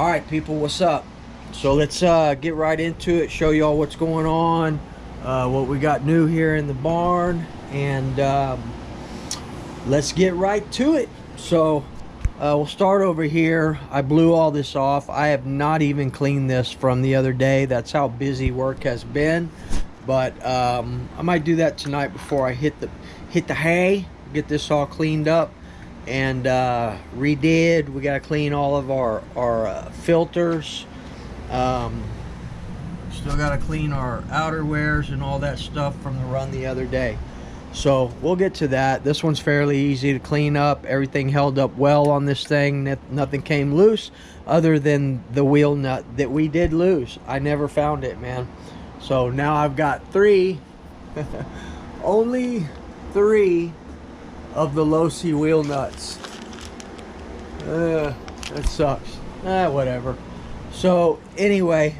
All right, people, what's up? So let's get right into it, show y'all what's going on, what we got new here in the barn, and let's get right to it. So we'll start over here. I blew all this off. I have not even cleaned this from the other day. That's how busy work has been. But I might do that tonight before I hit the hay, get this all cleaned up and redid. We got to clean all of our filters. Still got to clean our outerwears and all that stuff from the run the other day. So we'll get to that. This one's fairly easy to clean up. Everything held up well on this thing. Nothing came loose other than the wheel nut that we did lose. I never found it, man. So now I've got three, only three of the low-C wheel nuts. That sucks. Whatever. So anyway,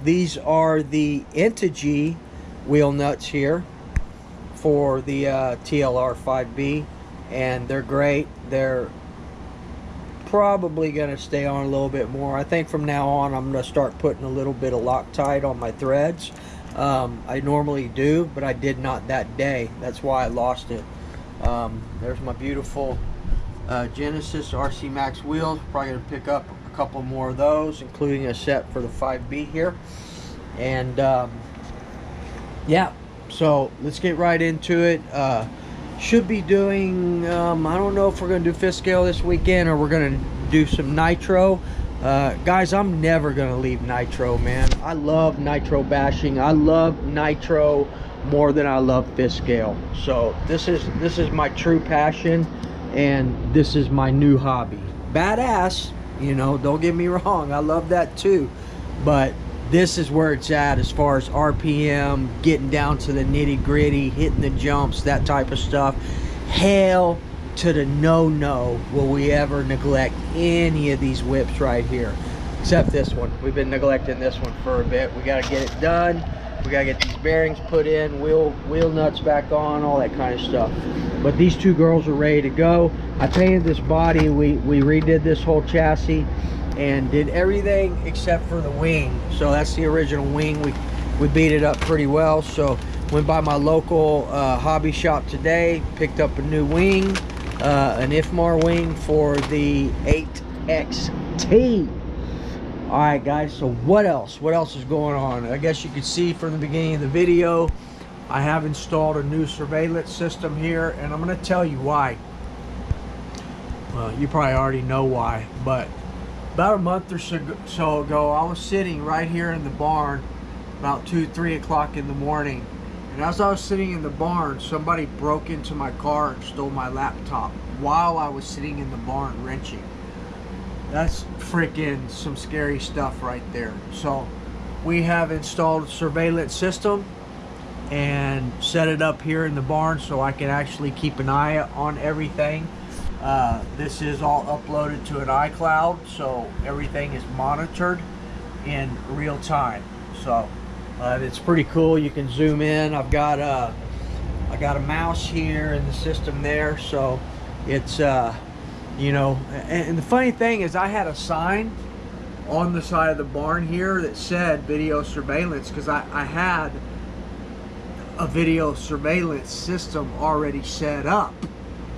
these are the Integy wheel nuts here for the TLR 5B, and they're great. They're probably going to stay on a little bit more. I think from now on I'm going to start putting a little bit of Loctite on my threads. I normally do, but I did not that day. That's why I lost it. There's my beautiful Genesis RC Max wheels. Probably going to pick up a couple more of those, including a set for the 5B here. And yeah, so let's get right into it. Should be doing, I don't know if we're going to do fifth scale this weekend or we're going to do some nitro. Guys, I'm never going to leave nitro, man. I love nitro bashing. I love nitro more than I love fifth scale. So this is my true passion, and this is my new hobby. Badass, you know, don't get me wrong. I love that too. But this is where it's at as far as RPM, getting down to the nitty gritty, hitting the jumps, that type of stuff. Hell to the no will we ever neglect any of these whips right here, except this one. We've been neglecting this one for a bit. We got to get it done. We got to get these bearings put in, wheel nuts back on, all that kind of stuff. But these two girls are ready to go. I painted this body. We redid this whole chassis and did everything except for the wing. So that's the original wing. We beat it up pretty well. So went by my local hobby shop today, picked up a new wing, an IFMAR wing for the 8XT. All right, guys, so what else is going on? I guess you could see from the beginning of the video, I have installed a new surveillance system here, and I'm going to tell you why. Well, you probably already know why, but about a month or so ago, I was sitting right here in the barn about 2-3 o'clock in the morning, and as I was sitting in the barn, somebody broke into my car and stole my laptop while I was sitting in the barn wrenching. That's freaking some scary stuff right there. So we have installed a surveillance system and set it up here in the barn so I can actually keep an eye on everything. This is all uploaded to an iCloud, so everything is monitored in real time. So it's pretty cool. You can zoom in. I got a mouse here in the system there, so it's you know. And the funny thing is, I had a sign on the side of the barn here that said video surveillance, because I had a video surveillance system already set up,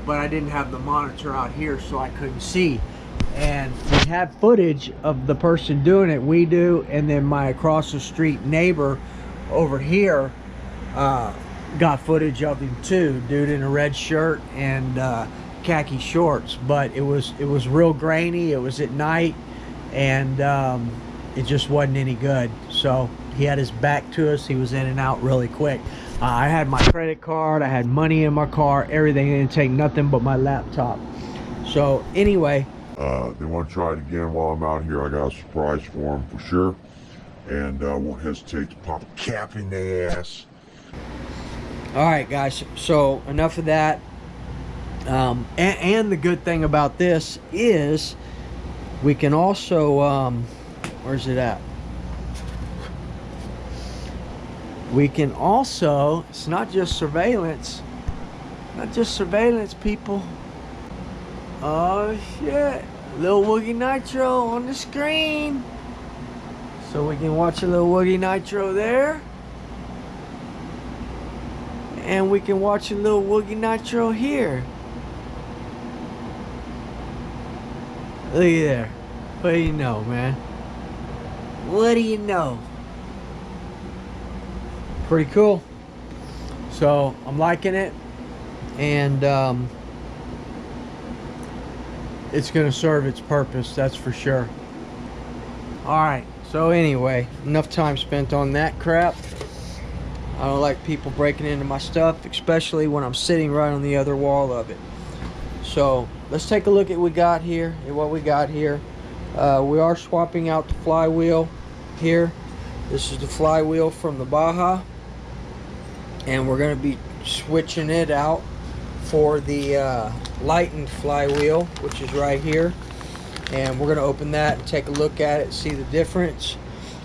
but I didn't have the monitor out here, so I couldn't see. And we had footage of the person doing it. We do, and then my across the street neighbor over here got footage of him too. Dude in a red shirt and khaki shorts, but it was real grainy. It was at night, and it just wasn't any good. So he had his back to us. He was in and out really quick. I had my credit card, I had money in my car, everything. Didn't take nothing but my laptop. So anyway, they want to try it again while I'm out here. I got a surprise for them for sure, and won't hesitate to pop a cap in their ass. All right, guys, so enough of that. And the good thing about this is we can also where's it at? We can also, it's not just surveillance, people. Oh shit, Little Woogie Nitro on the screen. So we can watch a little Woogie Nitro there. And we can watch a little Woogie Nitro here. Look at there. What do you know, man? What do you know? Pretty cool. So I'm liking it. And it's going to serve its purpose, that's for sure. Alright, so anyway, enough time spent on that crap. I don't like people breaking into my stuff, especially when I'm sitting right on the other wall of it. So let's take a look at what we got here. We are swapping out the flywheel here. This is the flywheel from the Baja, and we're going to be switching it out for the Lightened flywheel, which is right here. And we're going to open that and take a look at it, see the difference.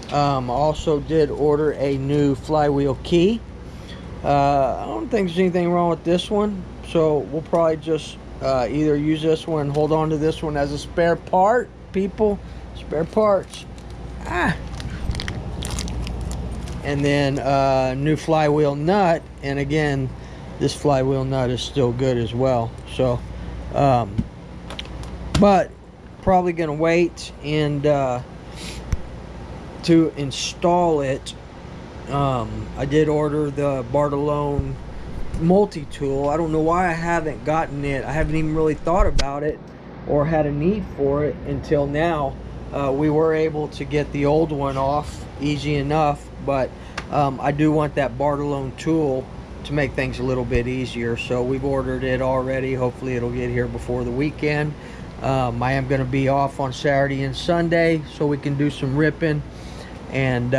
I also did order a new flywheel key. I don't think there's anything wrong with this one, so we'll probably just either use this one and hold on to this one as a spare part. People, spare parts. And then new flywheel nut, and again, this flywheel nut is still good as well. So but probably gonna wait and to install it. I did order the Bartolone multi-tool. I don't know why I haven't gotten it. I haven't even really thought about it or had a need for it until now. We were able to get the old one off easy enough, but I do want that Bartolone tool to make things a little bit easier, so we've ordered it already. Hopefully it'll get here before the weekend. I am going to be off on Saturday and Sunday, so we can do some ripping, and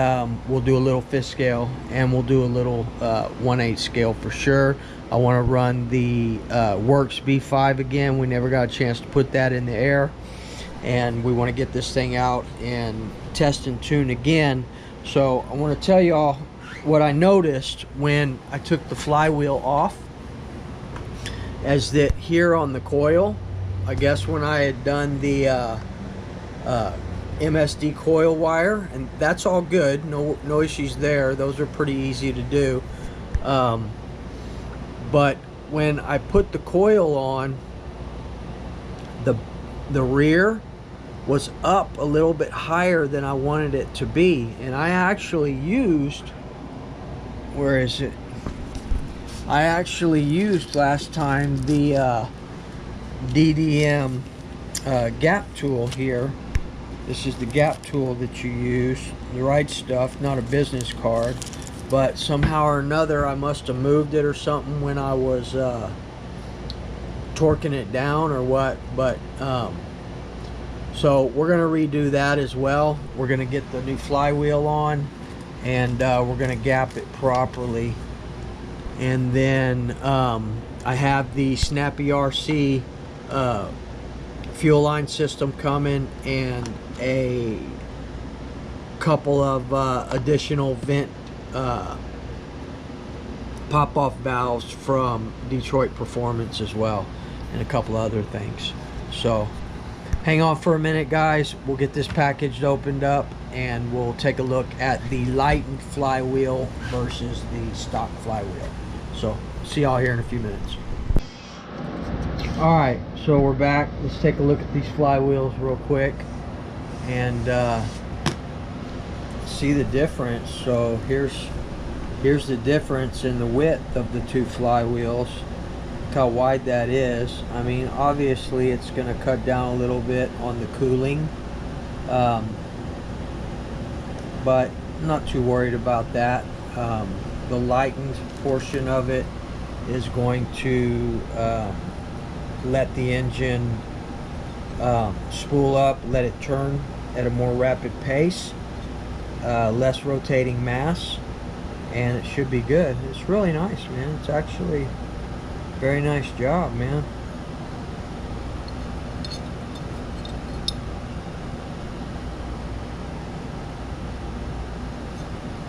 we'll do a little 5th scale, and we'll do a little 1/8 scale for sure. I want to run the Works B5 again. We never got a chance to put that in the air, and we want to get this thing out and test and tune again. So I want to tell y'all what I noticed when I took the flywheel off, is that here on the coil, I guess when I had done the MSD coil wire, and that's all good, no issues there, those are pretty easy to do, but when I put the coil on, the rear was up a little bit higher than I wanted it to be, and I actually used, where is it? I actually used last time the DDM gap tool here. This is the gap tool that you use, the right stuff, not a business card, but somehow or another I must have moved it or something when I was torquing it down or what, but so we're going to redo that as well. We're going to get the new flywheel on, and we're going to gap it properly. And then I have the Snappy RC fuel line system coming, and a couple of additional vent pop-off valves from Detroit Performance as well, and a couple other things. So hang on for a minute, guys. We'll get this packaged opened up, and we'll take a look at the Lightened flywheel versus the stock flywheel. So see y'all here in a few minutes. Alright, so we're back. Let's take a look at these flywheels real quick and see the difference. So here's the difference in the width of the two flywheels. Look how wide that is. I mean, obviously it's going to cut down a little bit on the cooling, but I'm not too worried about that. The Lightened portion of it is going to let the engine spool up, let it turn at a more rapid pace, less rotating mass, and it should be good. It's really nice, man. It's actually a very nice job, man.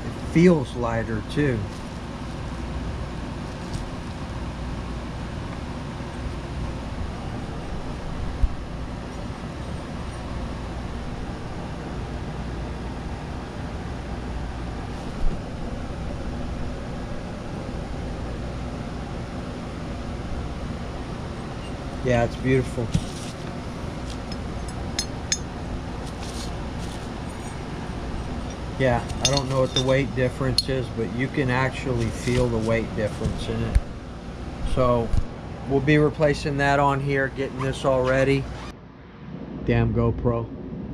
It feels lighter too. Yeah, it's beautiful. Yeah, I don't know what the weight difference is, but you can actually feel the weight difference in it. So we'll be replacing that on here, getting this all ready. Damn GoPro.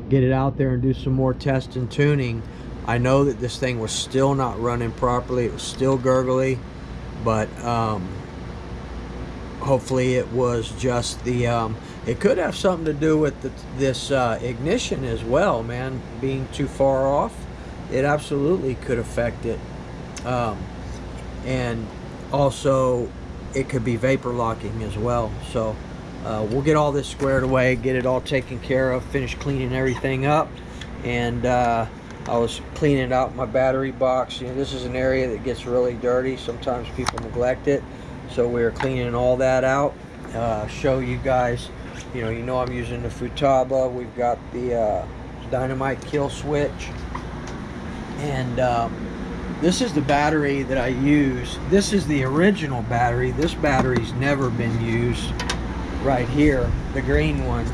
Get it out there and do some more test and tuning. I know that this thing was still not running properly. It was still gurgly, but hopefully it was just the it could have something to do with this ignition as well, man, being too far off. It absolutely could affect it, and also it could be vapor locking as well. So we'll get all this squared away, get it all taken care of, finish cleaning everything up. And I was cleaning out my battery box. You know, this is an area that gets really dirty. Sometimes people neglect it, so we're cleaning all that out. Show you guys, you know I'm using the Futaba. We've got the dynamite kill switch, and this is the battery that I use. This is the original battery. This battery's never been used. Right here, the green one.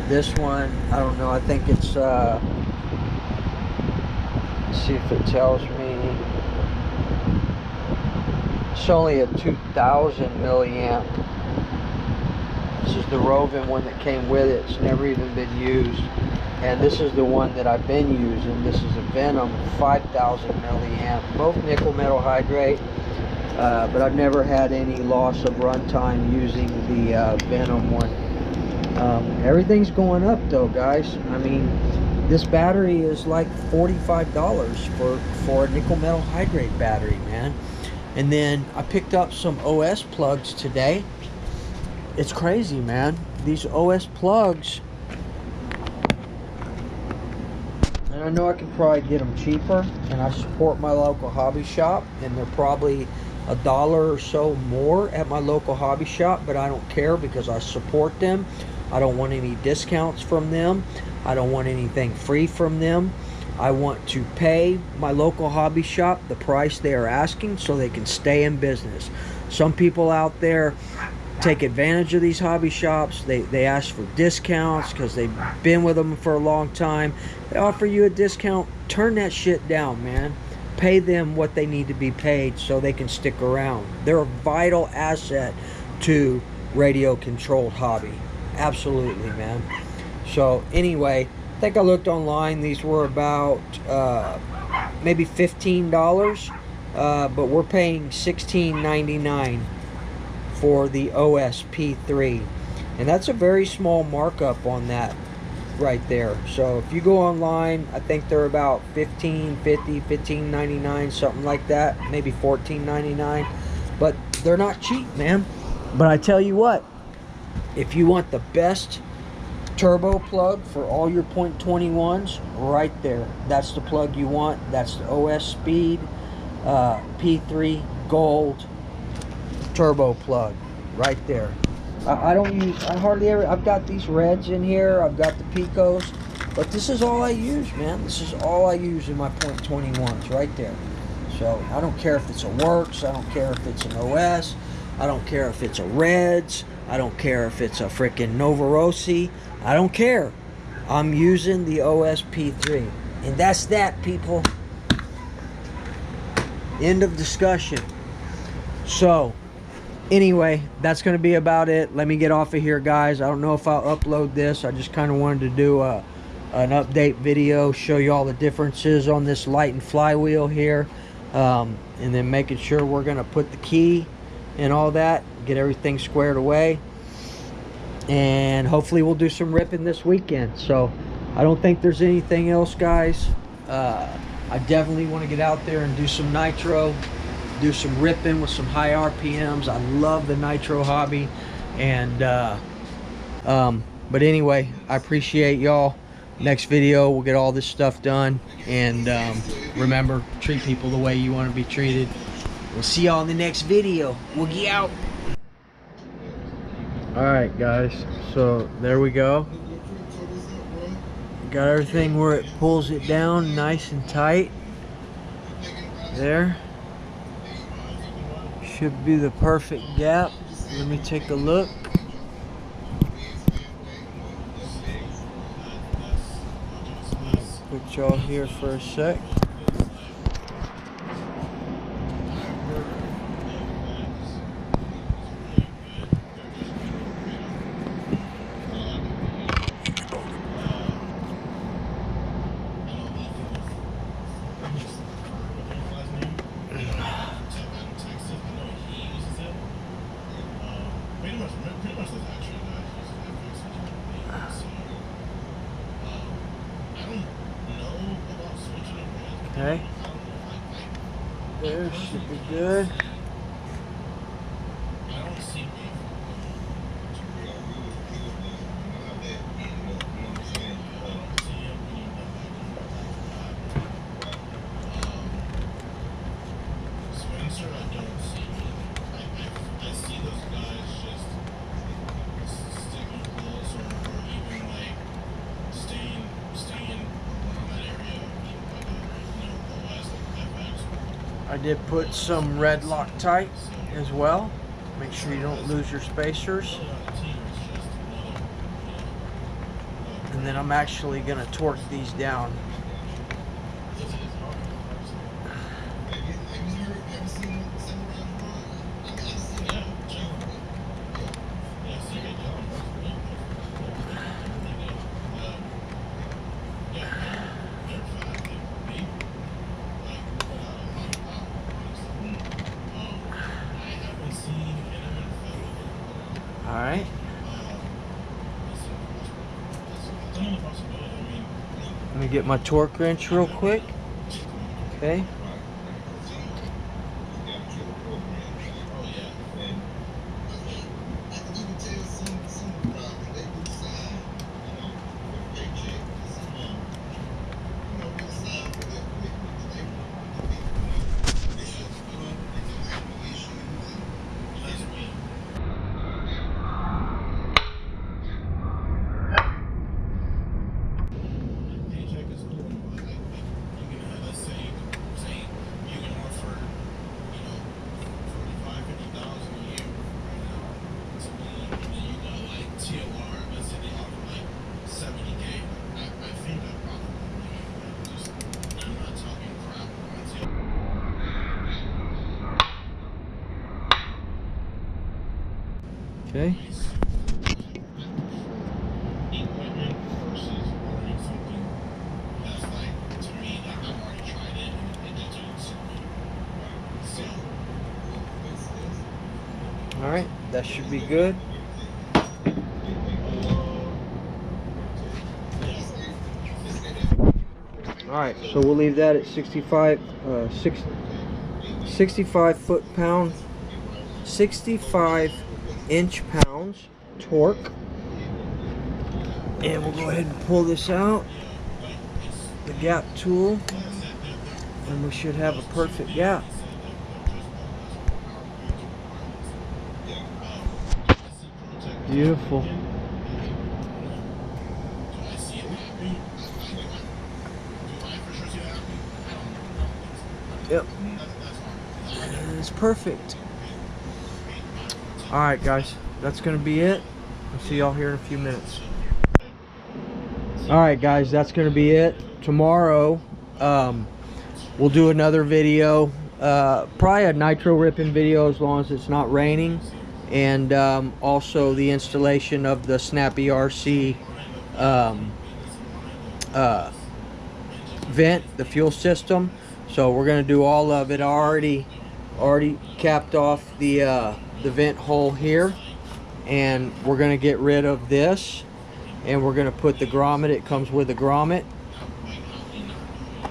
This one, I don't know, I think it's let's see if it tells me. It's only a 2000 milliamp. This is the Rovin one that came with it. It's never even been used. And this is the one that I've been using. This is a Venom 5000 milliamp. Both nickel metal hydrate. But I've never had any loss of runtime using the Venom one. Everything's going up though, guys. I mean, this battery is like $45 for a nickel metal hydrate battery, man. And then I picked up some OS plugs today. It's crazy, man. These OS plugs, and I know I can probably get them cheaper, and I support my local hobby shop, and they're probably $1 or so more at my local hobby shop, but I don't care because I support them. I don't want any discounts from them. I don't want anything free from them. I want to pay my local hobby shop the price they are asking so they can stay in business. Some people out there take advantage of these hobby shops. They ask for discounts because they've been with them for a long time. They offer you a discount. Turn that shit down, man. Pay them what they need to be paid so they can stick around. They're a vital asset to radio controlled hobby. Absolutely, man. So anyway, I think I looked online. These were about maybe $15, but we're paying $16.99 for the OSP3, and that's a very small markup on that right there. So if you go online, I think they're about $15.50, $15.99, something like that, maybe $14.99, but they're not cheap, man. But I tell you what, if you want the best turbo plug for all your .21s, right there, that's the plug you want. That's the OS Speed P3 Gold turbo plug right there. I hardly ever, I've got these reds in here, I've got the Picos, but this is all I use, man. This is all I use in my .21s right there. So I don't care if it's a Works, I don't care if it's an OS, I don't care if it's a Reds, I don't care if it's a freaking Novarossi, I don't care. I'm using the OSP3, and that's that, people. End of discussion. So anyway, that's going to be about it. Let me get off of here, guys. I don't know if I'll upload this. I just kind of wanted to do an update video, show you all the differences on this Lightened flywheel here, and then making sure we're going to put the key and all that, get everything squared away, and hopefully we'll do some ripping this weekend. So I don't think there's anything else, guys. I definitely want to get out there and do some nitro, do some ripping with some high RPMs. I love the nitro hobby. And but anyway, I appreciate y'all. Next video we'll get all this stuff done, and remember, treat people the way you want to be treated. We'll see y'all in the next video. Woogie out. Alright guys, so there we go. Got everything where it pulls it down nice and tight. There. Should be the perfect gap. Let me take a look. Get y'all here for a sec. Okay. There should be good. I did put some red Loctite as well. Make sure you don't lose your spacers. And then I'm actually going to torque these down. Alright. Let me get my torque wrench real quick. Okay. Okay. All right, that should be good. All right, so we'll leave that at 65 inch-pounds torque. And we'll go ahead and pull this out, the gap tool, and we should have a perfect gap. Beautiful. Yep. It's perfect. Alright guys, that's going to be it. I'll see y'all here in a few minutes. Alright guys, that's going to be it. Tomorrow, we'll do another video. Probably a nitro ripping video as long as it's not raining. And also the installation of the Snappy RC vent, the fuel system. So we're going to do all of it. I already capped off the vent hole here, and we're going to get rid of this, and we're going to put the grommet. It comes with a grommet,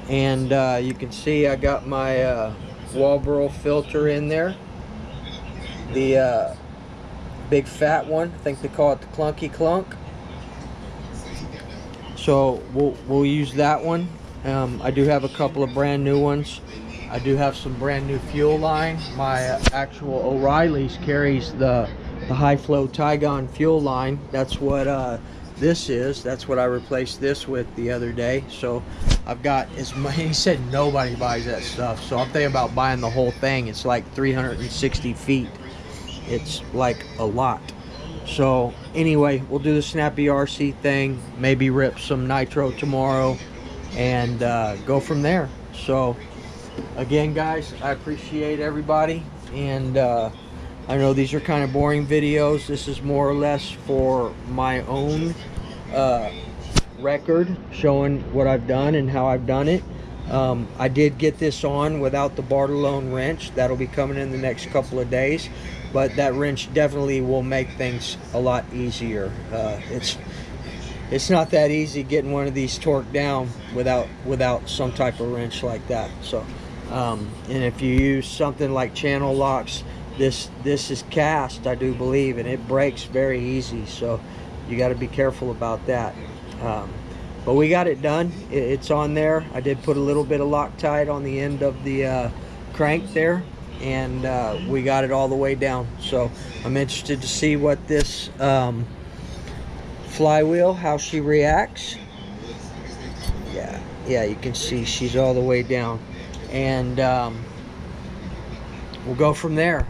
and you can see I got my Walbro filter in there, the big fat one. I think they call it the Clunky Clunk. So we'll use that one. I do have a couple of brand new ones. I do have some brand new fuel line. My actual O'Reilly's carries the high flow Tygon fuel line. That's what this is. That's what I replaced this with the other day. So I've got as much. He said nobody buys that stuff, so I'm thinking about buying the whole thing. It's like 360 feet. It's like a lot. So anyway, we'll do the Snappy RC thing, maybe rip some nitro tomorrow, and go from there. So again, guys, I appreciate everybody, and I know these are kind of boring videos. This is more or less for my own record, showing what I've done and how I've done it. I did get this on without the Bartolone wrench. That'll be coming in the next couple of days, but that wrench definitely will make things a lot easier. It's not that easy getting one of these torqued down without some type of wrench like that. So and if you use something like channel locks, this is cast, I do believe, and it breaks very easy, so you got to be careful about that. But we got it done. It's on there. I did put a little bit of Loctite on the end of the crank there, and we got it all the way down. So I'm interested to see what this Flywheel, how she reacts. Yeah, you can see she's all the way down, and we'll go from there.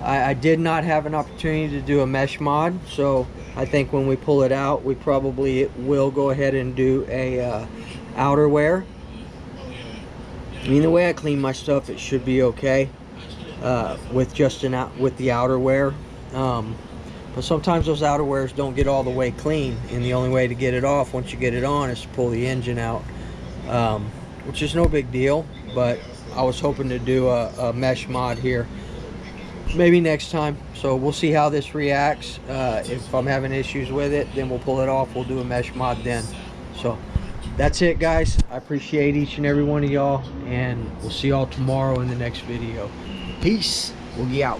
I did not have an opportunity to do a mesh mod, so I think when we pull it out, we probably will go ahead and do a outerwear. I mean, the way I clean my stuff, it should be okay with just with the outerwear. But sometimes those outerwears don't get all the way clean, and the only way to get it off once you get it on is to pull the engine out, which is no big deal. But I was hoping to do a mesh mod here maybe next time, so we'll see how this reacts. If I'm having issues with it, then we'll pull it off. We'll do a mesh mod then. So that's it, guys. I appreciate each and every one of y'all, and we'll see y'all tomorrow in the next video. Peace. We'll be out.